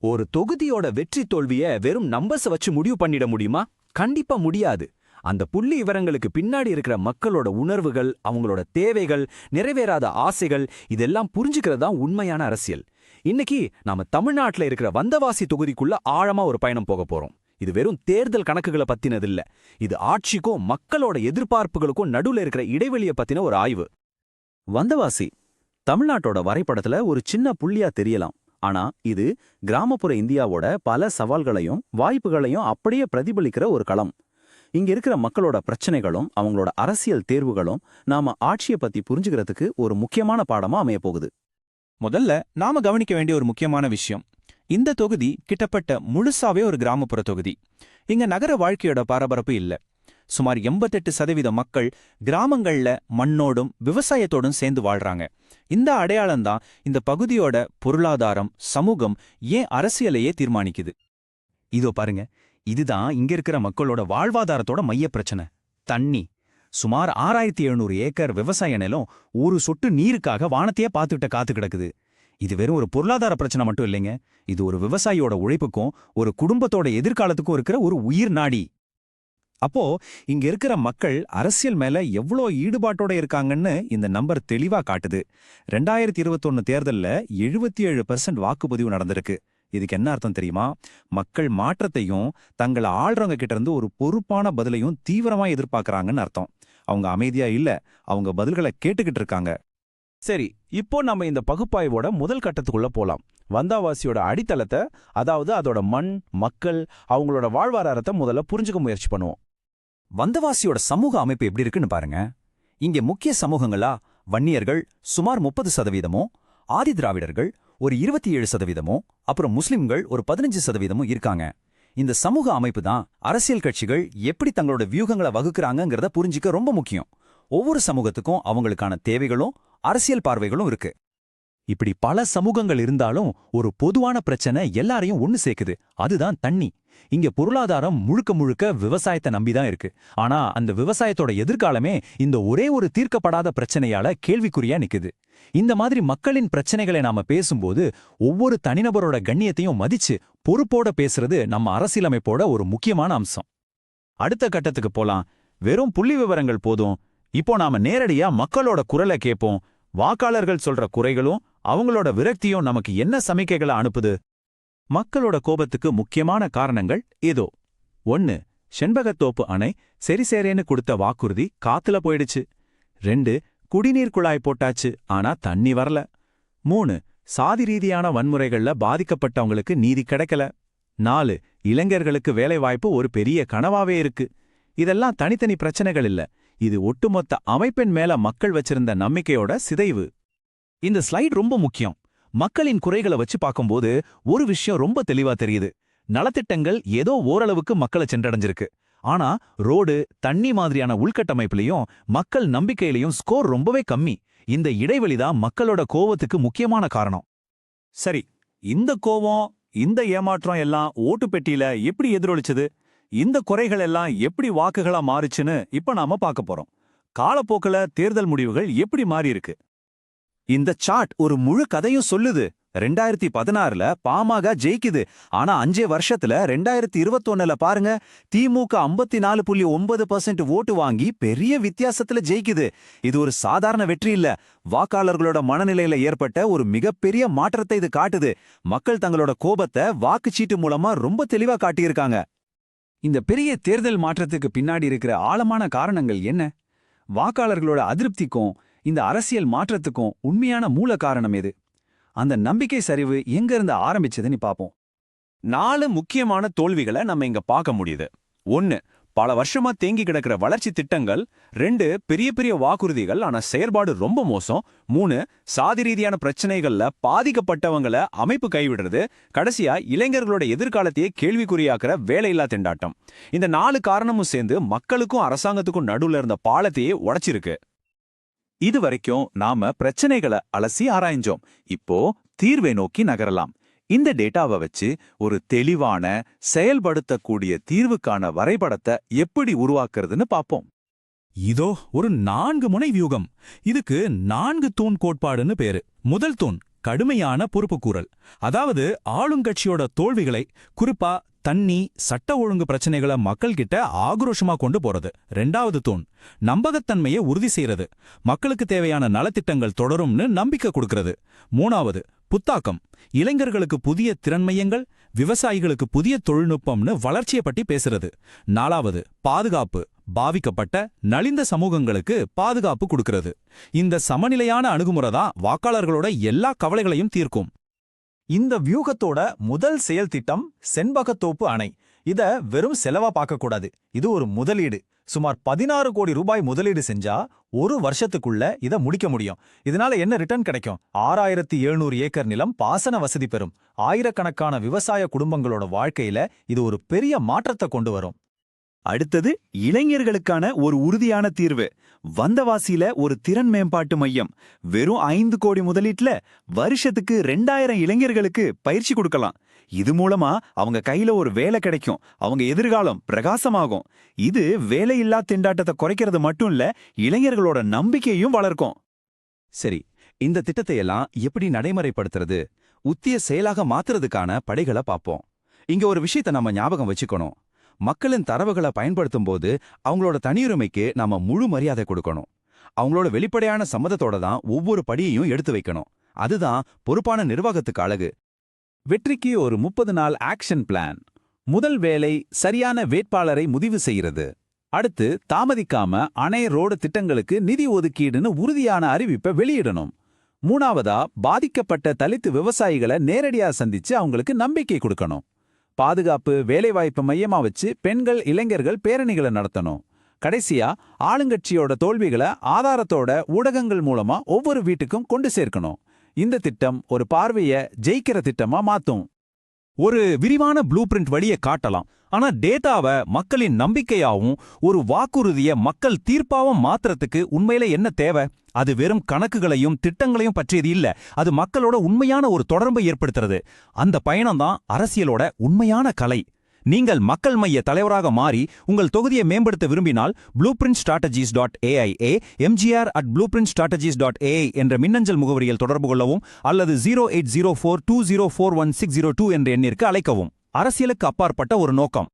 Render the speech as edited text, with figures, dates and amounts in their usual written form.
ஒரு தொகுதியோட வெற்றி தோல்விய வெறும் நம்பர்ஸ் வச்சு முடிவு பண்ணிட முடியுமா? கண்டிப்பா முடியாது. அந்த புள்ளி விவரங்களுக்கு பின்னாடி இருக்கிற மக்களோட உணர்வுகள், அவங்களோட தேவைகள், நிறைவேறாத ஆசைகள் இதெல்லாம் புரிஞ்சுக்கிறதா உண்மையான அரசியல். இன்னைக்கு நாம தமிழ்நாட்டுல இருக்கிற வந்தவாசி தொகுதிக்குள்ள ஆழமா ஒரு பயணம் போக போறோம். இது வெறும் தேர்தல் கணக்குகளை பத்தினது இல்ல. இது ஆட்சிக்கும் மக்களோட எதிர்பார்ப்புகளுக்கும் நடுவுல இருக்கிற இடைவெளிய பத்தின ஒரு ஆய்வு. வந்தவாசி தமிழ்நாட்டோட வரைபடத்துல ஒரு சின்ன புள்ளியா தெரியலாம். ஆனா இது கிராமப்புற இந்தியாவோட பல சவால்களையும் வாய்ப்புகளையும் அப்படியே பிரதிபலிக்கிற ஒரு களம். இங்க இருக்கிற மக்களோட பிரச்சனைகளும் அவங்களோட அரசியல் தேர்வுகளும் நாம ஆட்சியை பத்தி புரிஞ்சுக்கிறதுக்கு ஒரு முக்கியமான பாடமா அமைய போகுது. முதல்ல நாம கவனிக்க வேண்டிய ஒரு முக்கியமான விஷயம், இந்த தொகுதி கிட்டத்தட்ட முழுசாவே ஒரு கிராமப்புற தொகுதி. இங்க நகர வாழ்க்கையோட பரபரப்பு இல்ல. சுமார் 88% மக்கள் கிராமங்கள்ல மண்ணோடும் விவசாயத்தோடும் சேர்ந்து வாழ்றாங்க. இந்த அடையாளம்தான் இந்த பகுதியோட பொருளாதாரம், சமூகம், ஏன் அரசியலையே தீர்மானிக்குது. இதோ பாருங்க, இதுதான் இங்க இருக்கிற மக்களோட வாழ்வாதாரத்தோட மைய பிரச்சனை. தண்ணி. சுமார் 6700 ஏக்கர் விவசாய நிலம் ஒரு சொட்டு நீருக்காக வானத்தையே பார்த்துக்கிட்ட காத்து கிடக்குது. இது வெறும் ஒரு பொருளாதார பிரச்சனை மட்டும் இல்லைங்க, இது ஒரு விவசாயியோட உழைப்புக்கும் ஒரு குடும்பத்தோட எதிர்காலத்துக்கும் இருக்கிற ஒரு உயிர் நாடி. அப்போ இங்க இருக்கிற மக்கள் அரசியல் மேல எவ்வளோ ஈடுபாட்டோட இருக்காங்கன்னு இந்த நம்பர் தெளிவா காட்டுது. 2021 தேர்தல்ல 77% வாக்குப்பதிவு நடந்திருக்கு. இதுக்கு என்ன அர்த்தம் தெரியுமா? மக்கள் மாற்றத்தையும் தங்களை ஆள்றவங்க கிட்ட இருந்து ஒரு பொறுப்பான பதிலையும் தீவிரமா எதிர்பார்க்கறாங்கன்னு அர்த்தம். அவங்க அமைதியா இல்ல, அவங்க பதில்களை கேட்டுக்கிட்டு இருக்காங்க. சரி, இப்போ நம்ம இந்த பகுப்பாய்வோட முதல் கட்டத்துக்குள்ள போலாம். வந்தாவாசியோட அடித்தளத்தை, அதாவது அதோட மண், மக்கள், அவங்களோட வாழ்வாதாரத்தை முதல்ல புரிஞ்சுக்க முயற்சி பண்ணுவோம். வந்தவாசியோட சமூக அமைப்பு எப்படி இருக்குன்னு பாருங்க. இங்க முக்கிய சமூகங்களா வன்னியர்கள் சுமார் 30%, ஆதி திராவிடர்கள் ஒரு 27%, அப்புறம் முஸ்லிம்கள் ஒரு 15% இருக்காங்க. இந்த சமூக அமைப்பு தான் அரசியல் கட்சிகள் எப்படி தங்களோட வியூகங்களை வகுக்கிறாங்கங்கிறத புரிஞ்சிக்க ரொம்ப முக்கியம். ஒவ்வொரு சமூகத்துக்கும் அவங்களுக்கான தேவைகளும் அரசியல் பார்வைகளும் இருக்கு. இப்படி பல சமூகங்கள் இருந்தாலும் ஒரு பொதுவான பிரச்சனை எல்லாரையும் ஒன்னு சேர்க்குது. அதுதான் தண்ணி. இங்க பொருளாதாரம் முழுக்க முழுக்க விவசாயத்தை நம்பிதான் இருக்கு. ஆனா அந்த விவசாயத்தோட எதிர்காலமே இந்த ஒரே ஒரு தீர்க்கப்படாத பிரச்சனையால கேள்விக்குறியா நிக்குது. இந்த மாதிரி மக்களின் பிரச்சனைகளை நாம பேசும்போது ஒவ்வொரு தனிநபரோட கண்ணியத்தையும் மதிச்சு பொறுப்போட பேசுறது நம்ம அரசியலமைப்போட ஒரு முக்கியமான அம்சம். அடுத்த கட்டத்துக்கு போலாம். வெறும் புள்ளி விவரங்கள் போதும். இப்போ நாம நேரடியா மக்களோட குரலை கேட்போம். வாக்காளர்கள் சொல்ற குறைகளும் அவங்களோட விரக்தியும் நமக்கு என்ன சமிக்கைகளை அனுப்புது? மக்களோட கோபத்துக்கு முக்கியமான காரணங்கள் ஏதோ. 1. செண்பகத்தோப்பு அணை சரிசேரேன்னு கொடுத்த வாக்குறுதி காத்துல போயிடுச்சு. 2. குடிநீர் குழாய் போட்டாச்சு, ஆனா தண்ணி வரல. 3. சாதி ரீதியான வன்முறைகள்ல பாதிக்கப்பட்டவங்களுக்கு நீதி கிடைக்கல. 4. இளைஞர்களுக்கு வேலைவாய்ப்பு ஒரு பெரிய கனவாவே இருக்கு. இதெல்லாம் தனித்தனி பிரச்சனைகள் இல்ல, இது ஒட்டுமொத்த அமைப்பின் மேல மக்கள் வச்சிருந்த நம்பிக்கையோட சிதைவு. இந்த ஸ்லைட் ரொம்ப முக்கியம். மக்களின் குறைகளை வச்சு பார்க்கும்போது ஒரு விஷயம் ரொம்ப தெளிவா தெரியுது. நலத்திட்டங்கள் ஏதோ ஓரளவுக்கு மக்களை சென்றடைஞ்சிருக்கு. ஆனா ரோடு, தண்ணி மாதிரியான உள்கட்டமைப்புலையும் மக்கள் நம்பிக்கையிலையும் ஸ்கோர் ரொம்பவே கம்மி. இந்த இடைவெளிதான் மக்களோட கோவத்துக்கு முக்கியமான காரணம். சரி, இந்த கோவம், இந்த ஏமாற்றம் எல்லாம் ஓட்டு பெட்டியில எப்படி எதிரொலிச்சது? இந்த குறைகள் எல்லாம் எப்படி வாக்குகளா மாறுச்சுன்னு இப்ப நாம பார்க்க போறோம். காலப்போக்கில் தேர்தல் முடிவுகள் எப்படி மாறி இருக்கு? இந்த சார்ட் ஒரு முழு கதையும் சொல்லுது. 2016ல பாமக ஜெயிக்குது. ஆனா 5 வருஷத்துல 2021ல பாருங்க, திமுக 54.9% ஓட்டு வாங்கி பெரிய வித்தியாசத்துல ஜெயிக்குது. இது ஒரு சாதாரண வெற்றி இல்ல, வாக்காளர்களோட மனநிலையில ஏற்பட்ட ஒரு மிகப்பெரிய மாற்றத்தை இது காட்டுது. மக்கள் தங்களோட கோபத்தை வாக்குச்சீட்டு மூலமா ரொம்ப தெளிவா காட்டியிருக்காங்க. இந்த பெரிய தேர்தல் மாற்றத்துக்கு பின்னாடி இருக்கிற ஆழமான காரணங்கள் என்ன? வாக்காளர்களோட அதிருப்திக்கும் இந்த அரசியல் மாற்றத்துக்கும் உண்மையான மூல காரணம் எது? அந்த நம்பிக்கை சரிவு எங்க இருந்து ஆரம்பிச்சதுன்னு பாப்போம். 4 முக்கியமான தோல்விகளை நம்ம இங்க பார்க்க முடியுது. 1. பல வருஷமா தேங்கி கிடக்கிற வளர்ச்சி திட்டங்கள். 2. பெரிய பெரிய வாக்குறுதிகள், ஆனா செயற்பாடு ரொம்ப மோசம். 3. சாதி ரீதியான பிரச்சனைகள்ல பாதிக்கப்பட்டவங்கள அமைப்பு கைவிடுறது. கடைசியா இளைஞர்களோட எதிர்காலத்தையே கேள்விக்குறியாக்குற வேலையில்லா திண்டாட்டம். இந்த 4 காரணமும் சேர்ந்து மக்களுக்கும் அரசாங்கத்துக்கும் நடுவுல இருந்த பாலத்தையே உடைச்சிருக்கு. இது வரைக்கும் நாம பிரச்சனைகளை அலசி ஆராய்ஞ்சோம். இப்போ தீர்வை நோக்கி நகரலாம். இந்த டேட்டாவை வச்சு ஒரு தெளிவான செயல்படுத்தக்கூடிய தீர்வுக்கான வரைபடத்தை எப்படி உருவாக்குறதுன்னு பாப்போம். இதோ ஒரு 4 முனை வியூகம். இதுக்கு 4 தூண் கோட்பாடுன்னு பேரு. முதல் தூண் கடுமையான பொறுப்புக்கூறல். அதாவது ஆளுங்கட்சியோட தோல்விகளை, குறிப்பா தண்ணி, சட்ட ஒழுங்கு பிரச்சனைகளை மக்கள் கிட்ட ஆக்ரோஷமா கொண்டு போறது. 2வது தூண் நம்பகத்தன்மையை உறுதி செய்யறது. மக்களுக்கு தேவையான நலத்திட்டங்கள் தொடரும்னு நம்பிக்கை கொடுக்கறது. 3வது புத்தாக்கம், இளைஞர்களுக்கு புதிய திறன்மையங்கள், விவசாயிகளுக்கு புதிய தொழில்நுட்பம்னு வளர்ச்சியை பற்றி பேசுறது. 4வது பாதுகாப்பு, பாவிக்கப்பட்ட நலிந்த சமூகங்களுக்கு பாதுகாப்பு கொடுக்கிறது. இந்த சமநிலையான அணுகுமுறை தான் வாக்காளர்களோட எல்லா கவலைகளையும் தீர்க்கும். இந்த வியூகத்தோட முதல் செயல் திட்டம் செண்பகத்தோப்பு அணை. இத வெறும் செலவா பார்க்கக்கூடாது. இது ஒரு முதலீடு. சுமார் 16 கோடி ரூபாய் முதலீடு செஞ்சா ஒரு வருஷத்துக்குள்ள இத முடிக்க முடியும். இதனால என்ன ரிட்டர்ன் கிடைக்கும்? 6700 ஏக்கர் நிலம் பாசன வசதி பெறும். ஆயிரக்கணக்கான விவசாய குடும்பங்களோட வாழ்க்கையில இது ஒரு பெரிய மாற்றத்தை கொண்டு வரும். அடுத்தது இளைஞர்களுக்கான ஒரு உறுதியான தீர்வு. வந்தவாசியில ஒரு திறன் மேம்பாட்டு மையம். வெறும் 5 கோடி முதலீட்டுல வருஷத்துக்கு 2000 இளைஞர்களுக்கு பயிற்சி கொடுக்கலாம். இது மூலமா அவங்க கையில ஒரு வேலை கிடைக்கும். அவங்க எதிர்காலம் பிரகாசமாகும். இது வேலையில்லா திண்டாட்டத்தை குறைக்கிறது மட்டும் இல்ல, இளைஞர்களோட நம்பிக்கையும் வளர்க்கும். சரி, இந்த திட்டத்தை எல்லாம் எப்படி நடைமுறைப்படுத்துறது, உத்திய செயலாக மாத்துறதுக்கான படைகளை பார்ப்போம். இங்க ஒரு விஷயத்தை நம்ம ஞாபகம் வச்சுக்கணும். மக்களின் தரவுகளை பயன்படுத்தும் போது அவங்களோட தனியுரிமைக்கு நாம முழு மரியாதை கொடுக்கணும். அவங்களோட வெளிப்படையான சம்மதத்தோட தான் ஒவ்வொரு படியையும் எடுத்து வைக்கணும். அதுதான் பொறுப்பான நிர்வாகத்துக்கு அழகு. வெற்றிக்கு ஒரு 30 நாள் ஆக்ஷன் பிளான். முதல் வேலை சரியான வேட்பாளரை முடிவு செய்கிறது. அடுத்து தாமதிக்காம அணை ரோடு திட்டங்களுக்கு நிதி ஒதுக்கீடுன்னு உறுதியான அறிவிப்பை வெளியிடணும். 3வதா பாதிக்கப்பட்ட தலித்து விவசாயிகளை நேரடியா சந்திச்சு அவங்களுக்கு நம்பிக்கை கொடுக்கணும். பாதுகாப்பு, வேலைவாய்ப்பு மையமா வச்சு பெண்கள், இளைஞர்கள் பேரணிகளை நடத்தணும். கடைசியா ஆளுங்கட்சியோட தோல்விகளை ஆதாரத்தோட ஊடகங்கள் மூலமா ஒவ்வொரு வீட்டுக்கும் கொண்டு சேர்க்கணும். இந்த திட்டம் ஒரு பார்வையை ஜெயிக்கிற திட்டமா மாத்தும். ஒரு விரிவான ப்ளூ பிரிண்ட் வழியை காட்டலாம். ஆனா டேட்டாவை மக்களின் நம்பிக்கையாவும் ஒரு வாக்குறுதிய மக்கள் தீர்ப்பாவும் மாத்துறதுக்கு உண்மையில என்ன தேவை? அது வெறும் கணக்குகளையும் திட்டங்களையும் பற்றியது இல்ல. அது மக்களோட உண்மையான ஒரு தொடர்பை ஏற்படுத்துறது. அந்த பயணம்தான் அரசியலோட உண்மையான கலை. நீங்கள் மக்கள் மைய தலைவராக மாறி உங்கள் தொகுதியை மேம்படுத்த விரும்பினால் blueprintstrategies.aia, mgr@blueprintstrategies.ai என்ற மின்னஞ்சல் முகவரியில் தொடர்பு கொள்ளவும் அல்லது 0804204160 என்ற எண்ணிற்கு அழைக்கவும். அரசியலுக்கு அப்பாற்பட்ட ஒரு நோக்கம்.